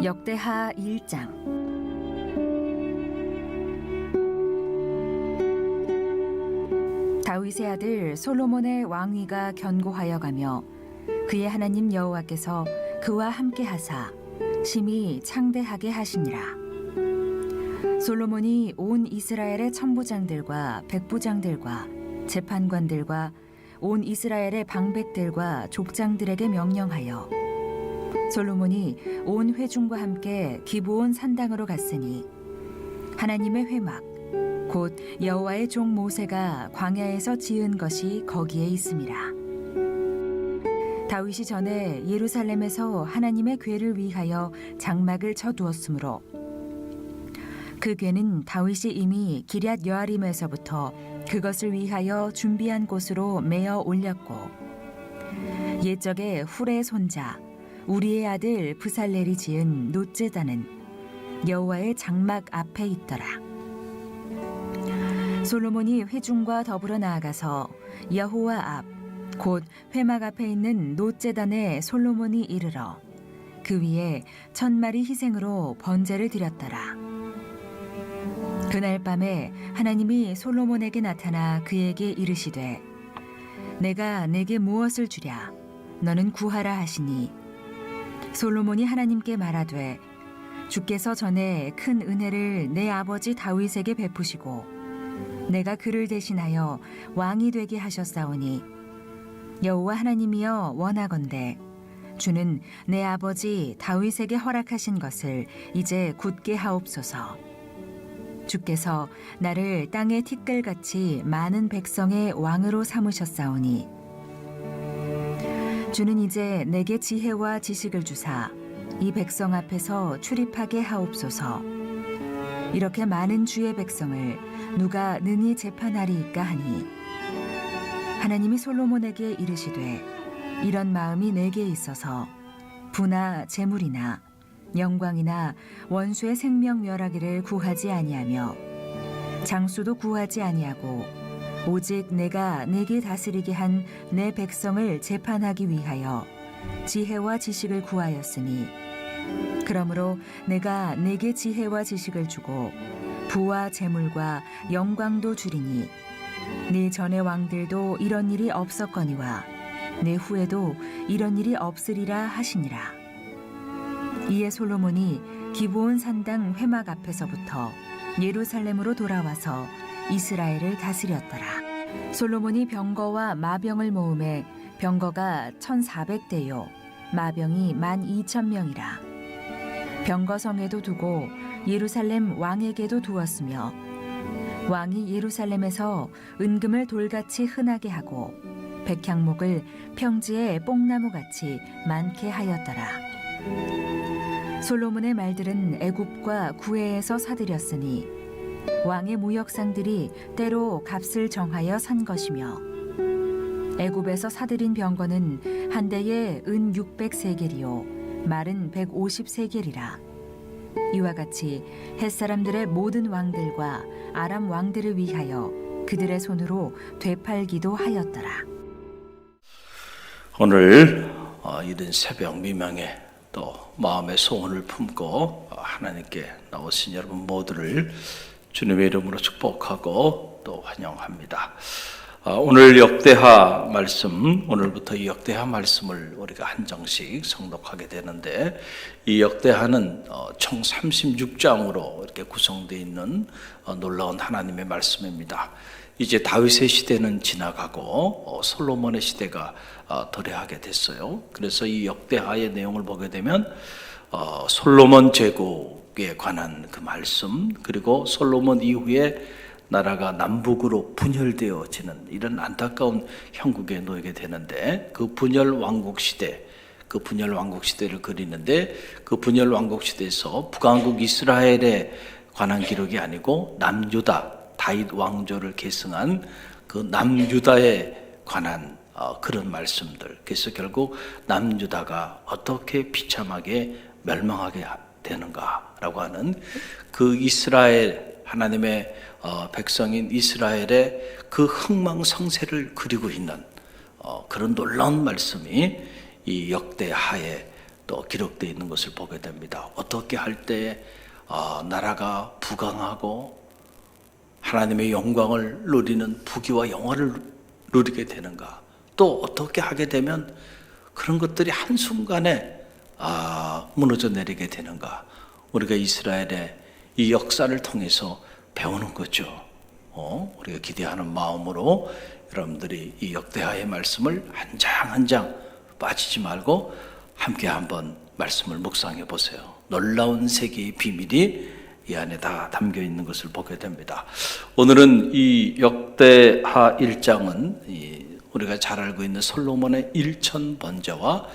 역대하 1장. 다윗의 아들 솔로몬의 왕위가 견고하여 가며 그의 하나님 여호와께서 그와 함께 하사 심히 창대하게 하시니라. 솔로몬이 온 이스라엘의 천부장들과 백부장들과 재판관들과 온 이스라엘의 방백들과 족장들에게 명령하여 솔로몬이 온 회중과 함께 기브온 산당으로 갔으니 하나님의 회막 곧 여호와의 종 모세가 광야에서 지은 것이 거기에 있음이라. 다윗이 전에 예루살렘에서 하나님의 궤를 위하여 장막을 쳐두었으므로 그 궤는 다윗이 이미 기럇 여아림에서부터 그것을 위하여 준비한 곳으로 메어 올렸고 옛적에 훌의 손자 우리의 아들 브살렐이 지은 놋제단은 여호와의 장막 앞에 있더라. 솔로몬이 회중과 더불어 나아가서 여호와 앞 곧 회막 앞에 있는 놋제단에 솔로몬이 이르러 그 위에 1000마리 희생으로 번제를 드렸더라. 그날 밤에 하나님이 솔로몬에게 나타나 그에게 이르시되 내가 내게 무엇을 주랴 너는 구하라 하시니 솔로몬이 하나님께 말하되 주께서 전에 큰 은혜를 내 아버지 다윗에게 베푸시고 내가 그를 대신하여 왕이 되게 하셨사오니 여호와 하나님이여 원하건대 주는 내 아버지 다윗에게 허락하신 것을 이제 굳게 하옵소서. 주께서 나를 땅의 티끌같이 많은 백성의 왕으로 삼으셨사오니 주는 이제 내게 지혜와 지식을 주사 이 백성 앞에서 출입하게 하옵소서. 이렇게 많은 주의 백성을 누가 능히 재판하리이까 하니 하나님이 솔로몬에게 이르시되 이런 마음이 내게 있어서 부나 재물이나 영광이나 원수의 생명 멸하기를 구하지 아니하며 장수도 구하지 아니하고 오직 내가 내게 다스리게 한 내 백성을 재판하기 위하여 지혜와 지식을 구하였으니 그러므로 내가 내게 지혜와 지식을 주고 부와 재물과 영광도 주리니 네 전의 왕들도 이런 일이 없었거니와 내 후에도 이런 일이 없으리라 하시니라. 이에 솔로몬이 기브온 산당 회막 앞에서부터 예루살렘으로 돌아와서 이스라엘을 다스렸더라. 솔로몬이 병거와 마병을 모음에 병거가 1400대요 마병이 12,000명이라. 병거성에도 두고 예루살렘 왕에게도 두었으며 왕이 예루살렘에서 은금을 돌같이 흔하게 하고 백향목을 평지에 뽕나무같이 많게 하였더라. 솔로몬의 말들은 애굽과 구해에서 사들였으니 왕의 무역상들이 때로 값을 정하여 산 것이며 애굽에서 사들인 병거는 한 대에 은 600세겔이요 말은 150세겔이라. 이와 같이 햇사람들의 모든 왕들과 아람 왕들을 위하여 그들의 손으로 되팔기도 하였더라. 오늘 이른 새벽 미명에 또 마음의 소원을 품고 하나님께 나오신 여러분 모두를 주님의 이름으로 축복하고 또 환영합니다. 오늘 역대하 말씀, 오늘부터 이 역대하 말씀을 우리가 한 장씩 성독하게 되는데 이 역대하는 총 36장으로 이렇게 구성되어 있는 놀라운 하나님의 말씀입니다. 이제 다윗의 시대는 지나가고 솔로몬의 시대가 도래하게 됐어요. 그래서 이 역대하의 내용을 보게 되면 솔로몬 제국에 관한 그 말씀, 그리고 솔로몬 이후에 나라가 남북으로 분열되어지는 이런 안타까운 형국에 놓이게 되는데 그 분열 왕국 시대, 그 분열 왕국 시대를 그리는데 그 분열 왕국 시대에서 북왕국 이스라엘에 관한 기록이 아니고 남유다 다윗 왕조를 계승한 그 남유다에 관한 그런 말씀들. 그래서 결국 남유다가 어떻게 비참하게 멸망하게 되는가라고 하는 그 이스라엘 하나님의 백성인 이스라엘의 그 흥망성쇠를 그리고 있는 그런 놀라운 말씀이 이 역대하에 또 기록되어 있는 것을 보게 됩니다. 어떻게 할 때 나라가 부강하고 하나님의 영광을 누리는 부귀와 영화를 누리게 되는가, 또 어떻게 하게 되면 그런 것들이 한순간에 무너져 내리게 되는가, 우리가 이스라엘의 이 역사를 통해서 배우는 거죠. 우리가 기대하는 마음으로 여러분들이 이 역대하의 말씀을 한 장 한 장 빠지지 말고 함께 한번 말씀을 묵상해 보세요. 놀라운 세계의 비밀이 이 안에 다 담겨 있는 것을 보게 됩니다. 오늘은 이 역대하 1장은 우리가 잘 알고 있는 솔로몬의 일천 번제와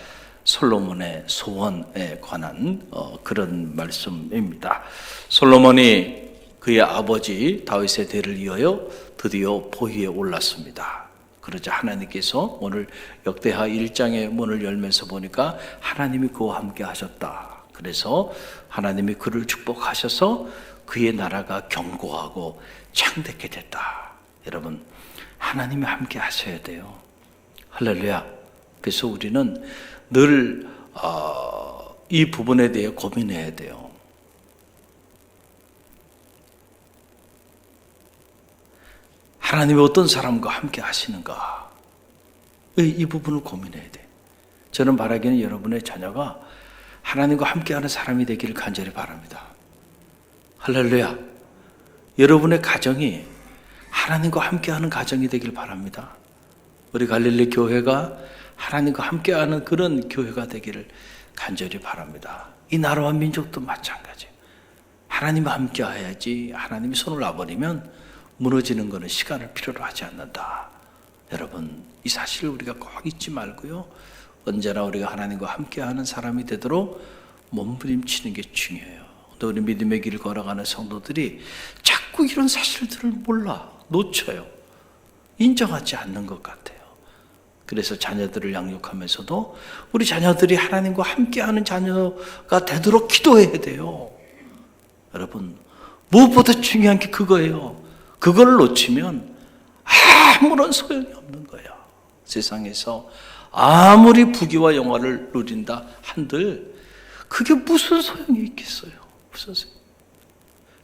솔로몬의 소원에 관한 그런 말씀입니다. 솔로몬이 그의 아버지 다윗의 대를 이어서 드디어 보위에 올랐습니다. 그러자 하나님께서 오늘 역대하 1장의 문을 열면서 보니까 하나님이 그와 함께 하셨다. 그래서 하나님이 그를 축복하셔서 그의 나라가 견고하고 창대케 됐다. 여러분, 하나님이 함께 하셔야 돼요. 할렐루야. 그래서 우리는 늘 이 부분에 대해 고민해야 돼요. 하나님이 어떤 사람과 함께 하시는가? 이 부분을 고민해야 돼. 저는 바라기는 여러분의 자녀가 하나님과 함께하는 사람이 되기를 간절히 바랍니다. 할렐루야. 여러분의 가정이 하나님과 함께하는 가정이 되길 바랍니다. 우리 갈릴리 교회가 하나님과 함께하는 그런 교회가 되기를 간절히 바랍니다. 이 나라와 민족도 마찬가지예요. 하나님과 함께해야지 하나님이 손을 놔버리면 무너지는 것은 시간을 필요로 하지 않는다. 여러분, 이 사실을 우리가 꼭 잊지 말고요, 언제나 우리가 하나님과 함께하는 사람이 되도록 몸부림치는 게 중요해요. 또 우리 믿음의 길을 걸어가는 성도들이 자꾸 이런 사실들을 놓쳐요. 인정하지 않는 것 같아요. 그래서 자녀들을 양육하면서도 우리 자녀들이 하나님과 함께하는 자녀가 되도록 기도해야 돼요. 여러분, 무엇보다 중요한 게 그거예요. 그걸 놓치면 아무런 소용이 없는 거예요. 세상에서 아무리 부귀와 영화를 누린다 한들 그게 무슨 소용이 있겠어요? 무슨 소용?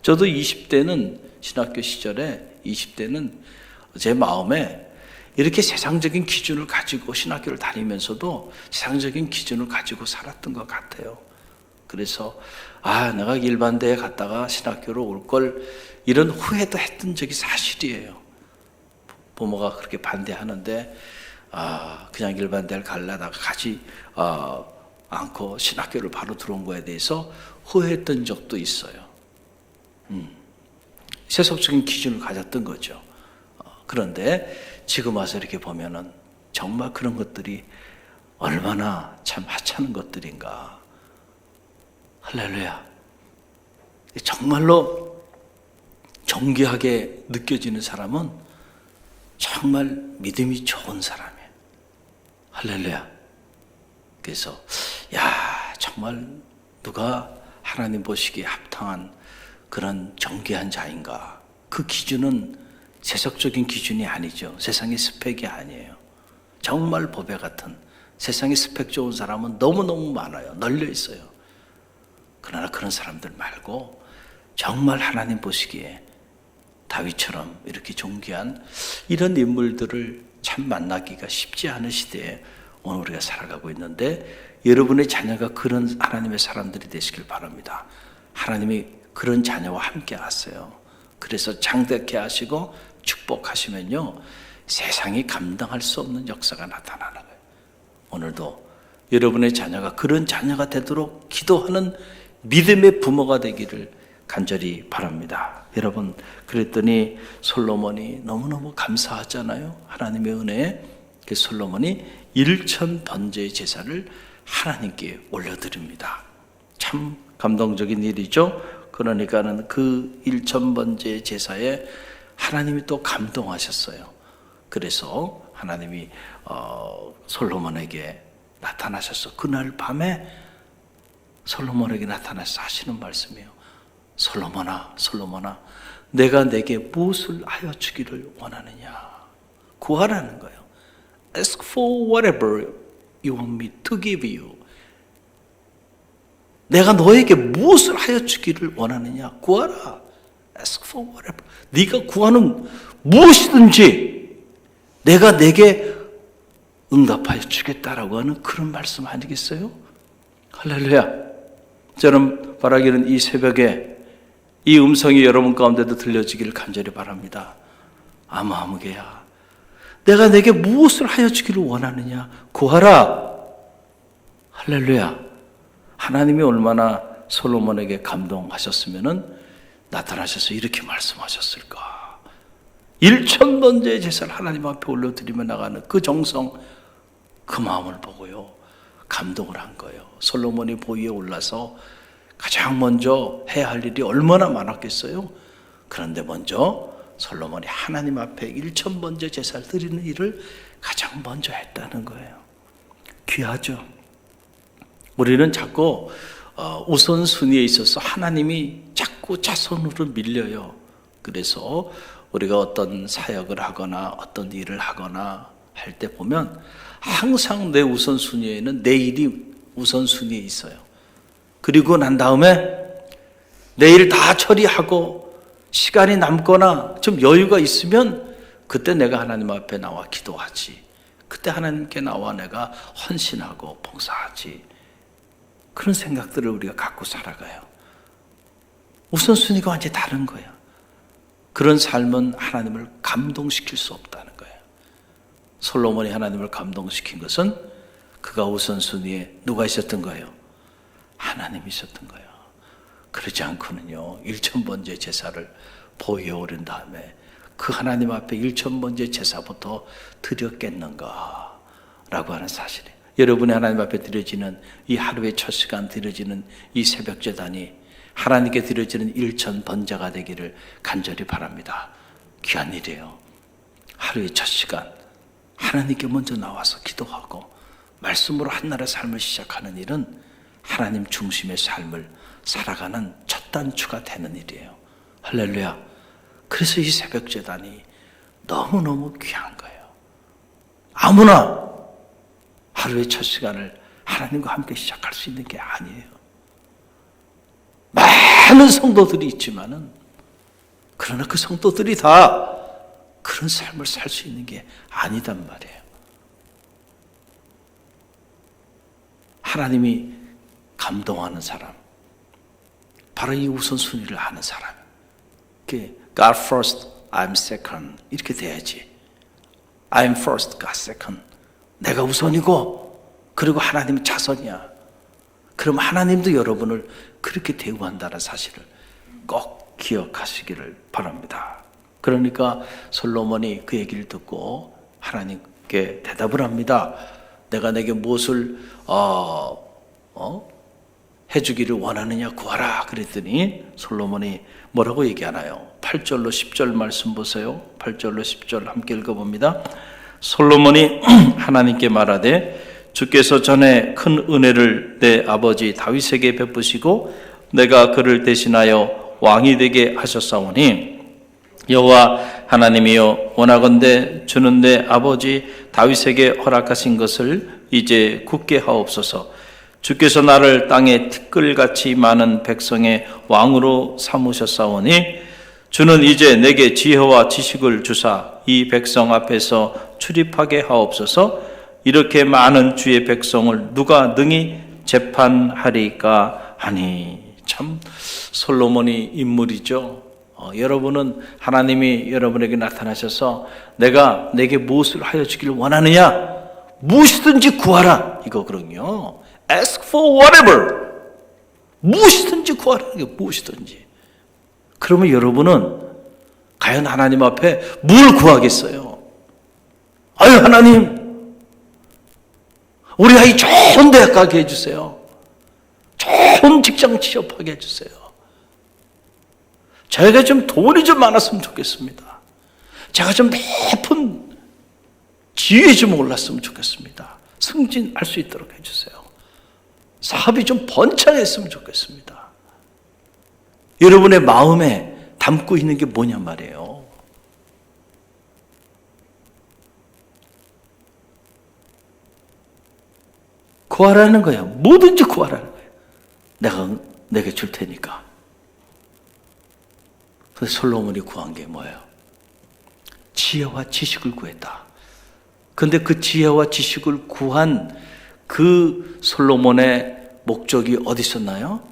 저도 20대는 신학교 시절에 20대는 제 마음에 이렇게 세상적인 기준을 가지고 신학교를 다니면서도 세상적인 기준을 가지고 살았던 것 같아요. 그래서 내가 일반대에 갔다가 신학교로 올 걸, 이런 후회도 했던 적이 사실이에요. 부모가 그렇게 반대하는데 그냥 일반대를 가려다가 가지 않고 신학교를 바로 들어온 거에 대해서 후회했던 적도 있어요. 세속적인 기준을 가졌던 거죠. 그런데 지금 와서 이렇게 보면은 정말 그런 것들이 얼마나 참 하찮은 것들인가. 할렐루야. 정말로 정귀하게 느껴지는 사람은 정말 믿음이 좋은 사람이에요. 할렐루야. 그래서 정말 누가 하나님 보시기에 합당한 그런 정귀한 자인가? 그 기준은 세속적인 기준이 아니죠. 세상의 스펙이 아니에요. 정말 보배 같은 세상의 스펙 좋은 사람은 너무너무 많아요. 널려 있어요. 그러나 그런 사람들 말고 정말 하나님 보시기에 다윗처럼 이렇게 존귀한 이런 인물들을 참 만나기가 쉽지 않은 시대에 오늘 우리가 살아가고 있는데, 여러분의 자녀가 그런 하나님의 사람들이 되시길 바랍니다. 하나님이 그런 자녀와 함께 하세요. 그래서 장대케 하시고 축복하시면요, 세상이 감당할 수 없는 역사가 나타나는 거예요. 오늘도 여러분의 자녀가 그런 자녀가 되도록 기도하는 믿음의 부모가 되기를 간절히 바랍니다. 여러분, 그랬더니 솔로몬이 너무너무 감사하잖아요. 하나님의 은혜에. 그 솔로몬이 1천 번제의 제사를 하나님께 올려드립니다. 참 감동적인 일이죠. 그러니까는 그 1천 번제의 제사에 하나님이 또 감동하셨어요. 그래서 하나님이 솔로몬에게 나타나셔서 그날 밤에 솔로몬에게 나타나서 하시는 말씀이에요. 솔로몬아, 솔로몬아, 내가 내게 무엇을 하여 주기를 원하느냐? 구하라는 거예요. Ask for whatever you want me to give you. 내가 너에게 무엇을 하여 주기를 원하느냐? 구하라. Ask for whatever. 네가 구하는 무엇이든지 내가 내게 응답하여 주겠다라고 하는 그런 말씀 아니겠어요? 할렐루야. 저는 바라기는 이 새벽에 이 음성이 여러분 가운데도 들려지기를 간절히 바랍니다. 아무개야, 내가 내게 무엇을 하여 주기를 원하느냐? 구하라. 할렐루야. 하나님이 얼마나 솔로몬에게 감동하셨으면은 나타나셔서 이렇게 말씀하셨을까? 1000번째의 제사를 하나님 앞에 올려드리며 나가는 그 정성, 그 마음을 보고요, 감동을 한 거예요. 솔로몬이 보위에 올라서 가장 먼저 해야 할 일이 얼마나 많았겠어요? 그런데 먼저 솔로몬이 하나님 앞에 1000번째 제사를 드리는 일을 가장 먼저 했다는 거예요. 귀하죠? 우리는 자꾸 우선순위에 있어서 하나님이 자꾸 자손으로 밀려요. 그래서 우리가 어떤 사역을 하거나 어떤 일을 하거나 할 때 보면 항상 내 우선순위에는 내 일이 우선순위에 있어요. 그리고 난 다음에 내 일 다 처리하고 시간이 남거나 좀 여유가 있으면 그때 내가 하나님 앞에 나와 기도하지. 그때 하나님께 나와 내가 헌신하고 봉사하지. 그런 생각들을 우리가 갖고 살아가요. 우선순위가 완전히 다른 거예요. 그런 삶은 하나님을 감동시킬 수 없다는 거예요. 솔로몬이 하나님을 감동시킨 것은 그가 우선순위에 누가 있었던 거예요? 하나님이 있었던 거예요. 그러지 않고는요, 1000번째 제사를 보위에 오른 다음에 그 하나님 앞에 1000번째 제사부터 드렸겠는가 라고 하는 사실이에요. 여러분의 하나님 앞에 드려지는 이 하루의 첫 시간 드려지는 이 새벽 제단이 하나님께 드려지는 1000번제가 되기를 간절히 바랍니다. 귀한 일이에요. 하루의 첫 시간 하나님께 먼저 나와서 기도하고 말씀으로 한날의 삶을 시작하는 일은 하나님 중심의 삶을 살아가는 첫 단추가 되는 일이에요. 할렐루야. 그래서 이 새벽 제단이 너무너무 귀한 거예요. 아무나 하루의 첫 시간을 하나님과 함께 시작할 수 있는 게 아니에요. 많은 성도들이 있지만은, 그러나 그 성도들이 다 그런 삶을 살 수 있는 게 아니단 말이에요. 하나님이 감동하는 사람, 바로 이 우선순위를 아는 사람. God first, I'm second. 이렇게 돼야지. I'm first, God second. 내가 우선이고, 그리고 하나님은 자선이야. 그럼 하나님도 여러분을 그렇게 대우한다는 사실을 꼭 기억하시기를 바랍니다. 그러니까 솔로몬이 그 얘기를 듣고 하나님께 대답을 합니다. 내가 내게 무엇을 해주기를 원하느냐 구하라 그랬더니 솔로몬이 뭐라고 얘기하나요? 8절로 10절 말씀 보세요. 8절로 10절 함께 읽어봅니다. 솔로몬이 하나님께 말하되 주께서 전에 큰 은혜를 내 아버지 다윗에게 베푸시고 내가 그를 대신하여 왕이 되게 하셨사오니 여호와 하나님이여 원하건대 주는 내 아버지 다윗에게 허락하신 것을 이제 굳게 하옵소서. 주께서 나를 땅에 티끌같이 많은 백성의 왕으로 삼으셨사오니 주는 이제 내게 지혜와 지식을 주사 이 백성 앞에서 출입하게 하옵소서. 이렇게 많은 주의 백성을 누가 능히 재판하리까 하니. 참 솔로몬이 인물이죠. 여러분은 하나님이 여러분에게 나타나셔서 내가 내게 무엇을 하여 주기를 원하느냐? 무엇이든지 구하라. 이거거든요. Ask for whatever. 무엇이든지 구하라는 게 무엇이든지. 그러면 여러분은 과연 하나님 앞에 뭘 구하겠어요? 아유 하나님, 우리 아이 좋은 대학 가게 해주세요. 좋은 직장 취업하게 해주세요. 제가 좀 돈이 좀 많았으면 좋겠습니다. 제가 좀 높은 지위에 좀 올랐으면 좋겠습니다. 승진할 수 있도록 해주세요. 사업이 좀 번창했으면 좋겠습니다. 여러분의 마음에 담고 있는 게 뭐냐 말이에요. 구하라는 거예요. 뭐든지 구하라는 거예요. 내가 내게 줄 테니까. 그래서 솔로몬이 구한 게 뭐예요? 지혜와 지식을 구했다. 근데 그 지혜와 지식을 구한 그 솔로몬의 목적이 어디 있었나요?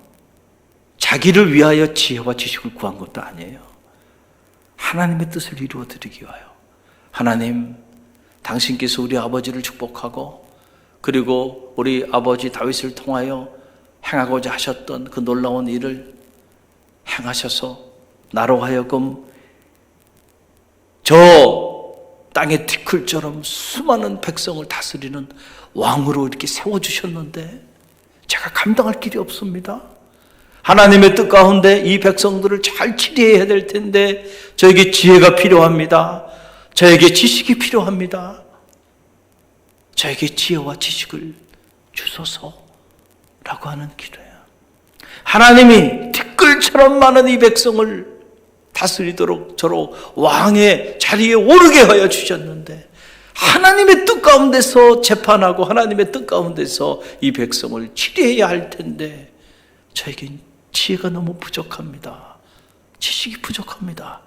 자기를 위하여 지혜와 지식을 구한 것도 아니에요. 하나님의 뜻을 이루어드리기 위하여. 하나님, 당신께서 우리 아버지를 축복하고 그리고 우리 아버지 다윗을 통하여 행하고자 하셨던 그 놀라운 일을 행하셔서 나로 하여금 저 땅의 티끌처럼 수많은 백성을 다스리는 왕으로 이렇게 세워주셨는데 제가 감당할 길이 없습니다. 하나님의 뜻 가운데 이 백성들을 잘 치리해야 될 텐데 저에게 지혜가 필요합니다. 저에게 지식이 필요합니다. 저에게 지혜와 지식을 주소서라고 하는 기도예요. 하나님이 티끌처럼 많은 이 백성을 다스리도록 저로 왕의 자리에 오르게 하여 주셨는데 하나님의 뜻 가운데서 재판하고 하나님의 뜻 가운데서 이 백성을 치리해야 할 텐데 저에겐 지혜가 너무 부족합니다. 지식이 부족합니다.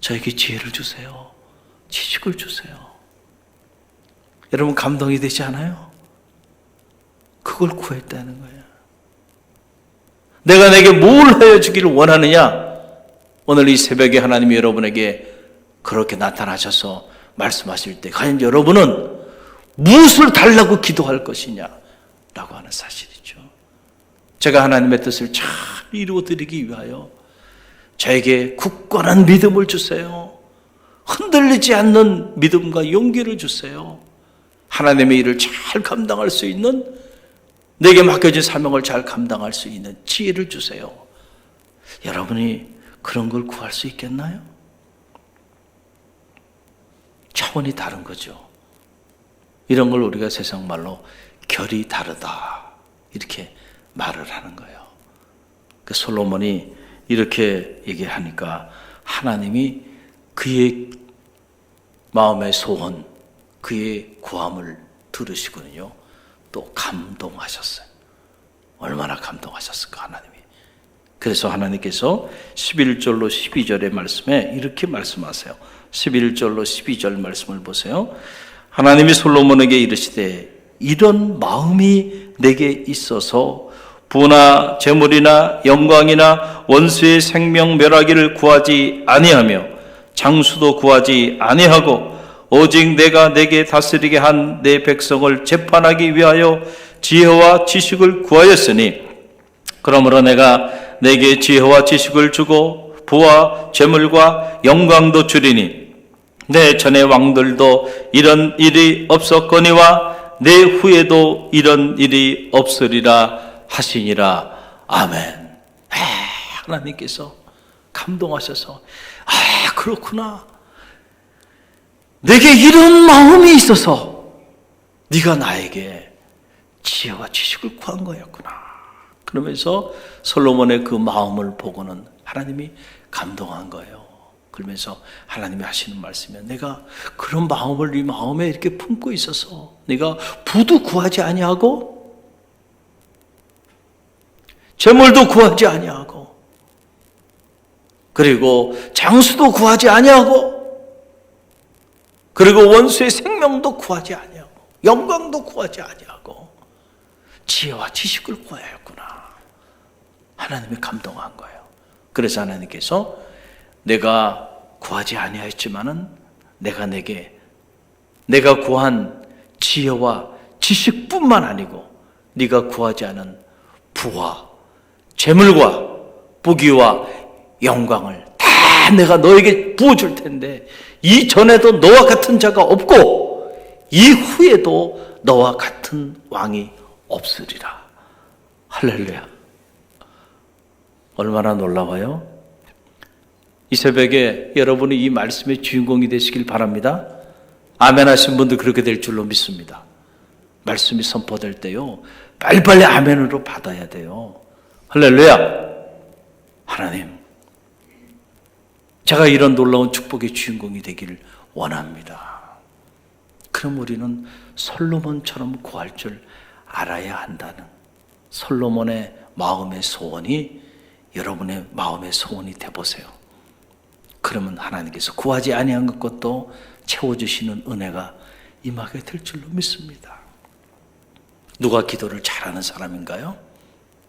저에게 지혜를 주세요. 지식을 주세요. 여러분 감동이 되지 않아요? 그걸 구했다는 거예요. 내가 내게 뭘 하여 주기를 원하느냐? 오늘 이 새벽에 하나님이 여러분에게 그렇게 나타나셔서 말씀하실 때 과연 여러분은 무엇을 달라고 기도할 것이냐? 라고 하는 사실이죠. 제가 하나님의 뜻을 잘 이루어드리기 위하여 저에게 굳건한 믿음을 주세요. 흔들리지 않는 믿음과 용기를 주세요. 하나님의 일을 잘 감당할 수 있는 내게 맡겨진 사명을 잘 감당할 수 있는 지혜를 주세요. 여러분이 그런 걸 구할 수 있겠나요? 차원이 다른 거죠. 이런 걸 우리가 세상 말로 결이 다르다 이렇게 말을 하는 거예요. 그 솔로몬이 이렇게 얘기하니까 하나님이 그의 마음의 소원, 그의 구함을 들으시거든요. 또 감동하셨어요. 얼마나 감동하셨을까 하나님이. 그래서 하나님께서 11절로 12절의 말씀에 이렇게 말씀하세요. 11절로 12절 말씀을 보세요. 하나님이 솔로몬에게 이르시되 이런 마음이 내게 있어서 부나 재물이나 영광이나 원수의 생명 멸하기를 구하지 아니하며 장수도 구하지 아니하고 오직 내가 내게 다스리게 한 내 백성을 재판하기 위하여 지혜와 지식을 구하였으니 그러므로 내가 내게 지혜와 지식을 주고 부와 재물과 영광도 주리니 내 전의 왕들도 이런 일이 없었거니와 내 후에도 이런 일이 없으리라 하시니라. 아멘. 하나님께서 감동하셔서 그렇구나. 내게 이런 마음이 있어서 네가 나에게 지혜와 지식을 구한 거였구나. 그러면서 솔로몬의 그 마음을 보고는 하나님이 감동한 거예요. 그러면서 하나님이 하시는 말씀이 내가 그런 마음을 네 마음에 이렇게 품고 있어서 네가 부도 구하지 아니하고 재물도 구하지 아니하고 그리고 장수도 구하지 아니하고 그리고 원수의 생명도 구하지 아니하고 영광도 구하지 아니하고 지혜와 지식을 구하였구나. 하나님이 감동한 거예요. 그래서 하나님께서 내가 구하지 아니하였지만은 내가 구한 지혜와 지식뿐만 아니고 네가 구하지 않은 부와 재물과 부귀와 영광을 다 내가 너에게 부어줄 텐데 이전에도 너와 같은 자가 없고 이후에도 너와 같은 왕이 없으리라. 할렐루야. 얼마나 놀라워요. 이 새벽에 여러분이 이 말씀의 주인공이 되시길 바랍니다. 아멘 하신 분들 그렇게 될 줄로 믿습니다. 말씀이 선포될 때요 빨리빨리 아멘으로 받아야 돼요. 할렐루야. 하나님, 제가 이런 놀라운 축복의 주인공이 되기를 원합니다. 그럼 우리는 솔로몬처럼 구할 줄 알아야 한다는 솔로몬의 마음의 소원이 여러분의 마음의 소원이 되보세요. 그러면 하나님께서 구하지 아니한 것도 채워주시는 은혜가 임하게 될 줄로 믿습니다. 누가 기도를 잘하는 사람인가요?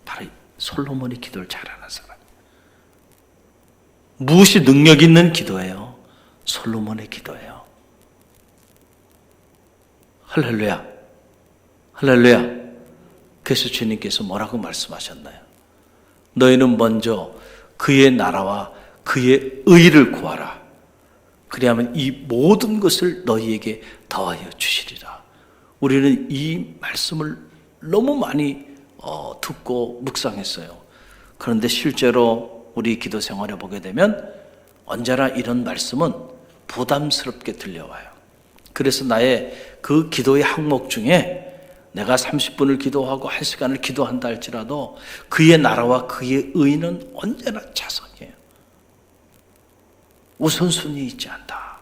바로 솔로몬이 기도를 잘하는 사람. 무엇이 능력 있는 기도예요? 솔로몬의 기도예요. 할렐루야, 할렐루야. 그래서 주님께서 뭐라고 말씀하셨나요? 너희는 먼저 그의 나라와 그의 의를 구하라. 그리하면 이 모든 것을 너희에게 더하여 주시리라. 우리는 이 말씀을 너무 많이 듣고 묵상했어요. 그런데 실제로 우리 기도 생활에 보게 되면 언제나 이런 말씀은 부담스럽게 들려와요. 그래서 나의 그 기도의 항목 중에 내가 30분을 기도하고 1시간을 기도한다 할지라도 그의 나라와 그의 의는 언제나 차선이에요. 우선순위 있지 않다.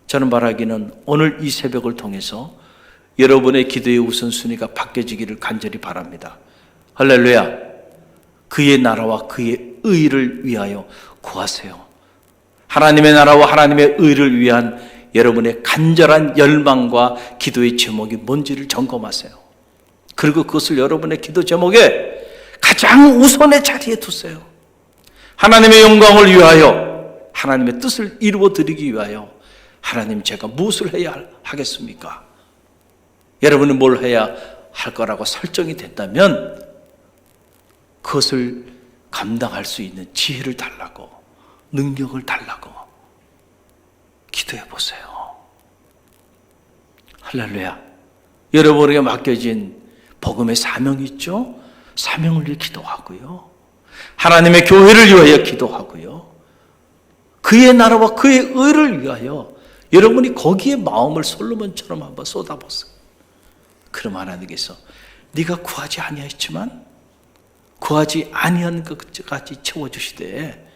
저는 바라기는 오늘 이 새벽을 통해서 여러분의 기도의 우선순위가 바뀌어지기를 간절히 바랍니다. 할렐루야. 그의 나라와 그의 의를 위하여 구하세요. 하나님의 나라와 하나님의 의를 위한 여러분의 간절한 열망과 기도의 제목이 뭔지를 점검하세요. 그리고 그것을 여러분의 기도 제목에 가장 우선의 자리에 두세요. 하나님의 영광을 위하여, 하나님의 뜻을 이루어 드리기 위하여 하나님 제가 무엇을 해야 하겠습니까? 여러분은 뭘 해야 할 거라고 설정이 됐다면 그것을 감당할 수 있는 지혜를 달라고, 능력을 달라고 기도해 보세요. 할렐루야. 여러분에게 맡겨진 복음의 사명이 있죠? 사명을 위해 기도하고요. 하나님의 교회를 위하여 기도하고요. 그의 나라와 그의 의를 위하여 여러분이 거기에 마음을 솔로몬처럼 한번 쏟아보세요. 그럼 하나님께서 네가 구하지 아니하였지만 구하지 아니한 것까지 채워주시되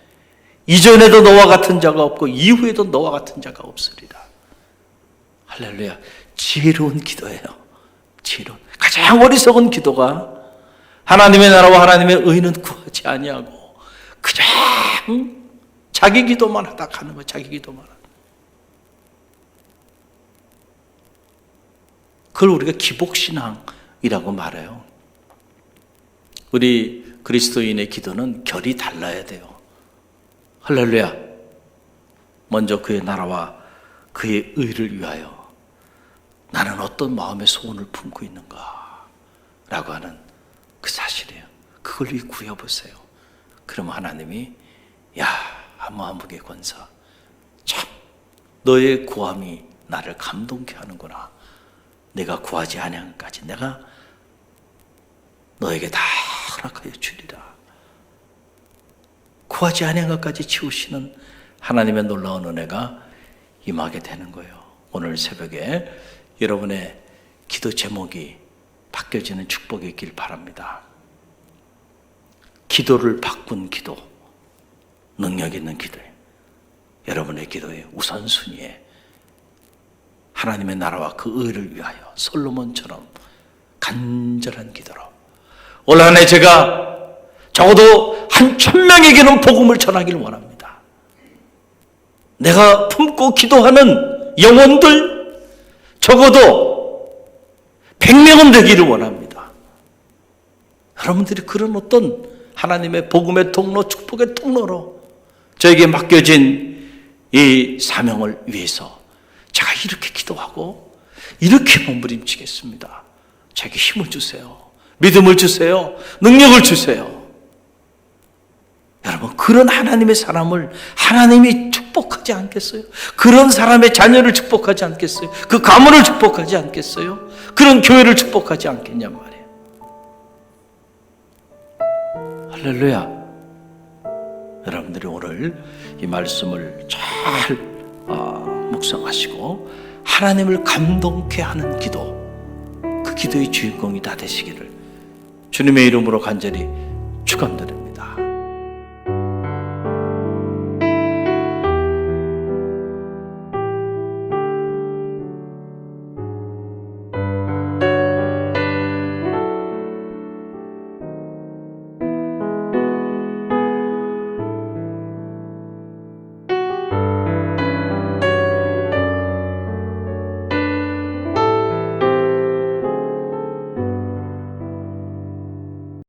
이전에도 너와 같은 자가 없고 이후에도 너와 같은 자가 없으리라. 할렐루야. 지혜로운 기도예요. 지혜로운. 가장 어리석은 기도가 하나님의 나라와 하나님의 의는 구하지 아니하고 그냥 자기 기도만 하다 가는 거예요. 자기 기도만 하다. 그걸 우리가 기복신앙이라고 말해요. 우리 그리스도인의 기도는 결이 달라야 돼요. 할렐루야. 먼저 그의 나라와 그의 의를 위하여 나는 어떤 마음의 소원을 품고 있는가 라고 하는 그 사실이에요. 그걸 위해 구해보세요. 그러면 하나님이 야 한무한무의 권사 참 너의 구함이 나를 감동케 하는구나. 내가 구하지 아니한까지 내가 너에게 다 허락하여 주리라. 구하지 아니한 것까지 치우시는 하나님의 놀라운 은혜가 임하게 되는 거예요. 오늘 새벽에 여러분의 기도 제목이 바뀌어지는 축복이 있길 바랍니다. 기도를 바꾼 기도, 능력 있는 기도예요. 여러분의 기도의 우선순위에 하나님의 나라와 그 의를 위하여 솔로몬처럼 간절한 기도로 올 한 해 제가 적어도 한 1000명에게는 복음을 전하기를 원합니다. 내가 품고 기도하는 영혼들 적어도 100명은 되기를 원합니다. 여러분들이 그런 어떤 하나님의 복음의 통로, 축복의 통로로 저에게 맡겨진 이 사명을 위해서 제가 이렇게 기도하고 이렇게 몸부림치겠습니다. 저에게 힘을 주세요. 믿음을 주세요. 능력을 주세요. 여러분, 그런 하나님의 사람을 하나님이 축복하지 않겠어요? 그런 사람의 자녀를 축복하지 않겠어요? 그 가문을 축복하지 않겠어요? 그런 교회를 축복하지 않겠냔 말이에요. 할렐루야. 여러분들이 오늘 이 말씀을 잘 묵상하시고 하나님을 감동케 하는 기도, 그 기도의 주인공이 다 되시기를 주님의 이름으로 간절히 축원드립니다.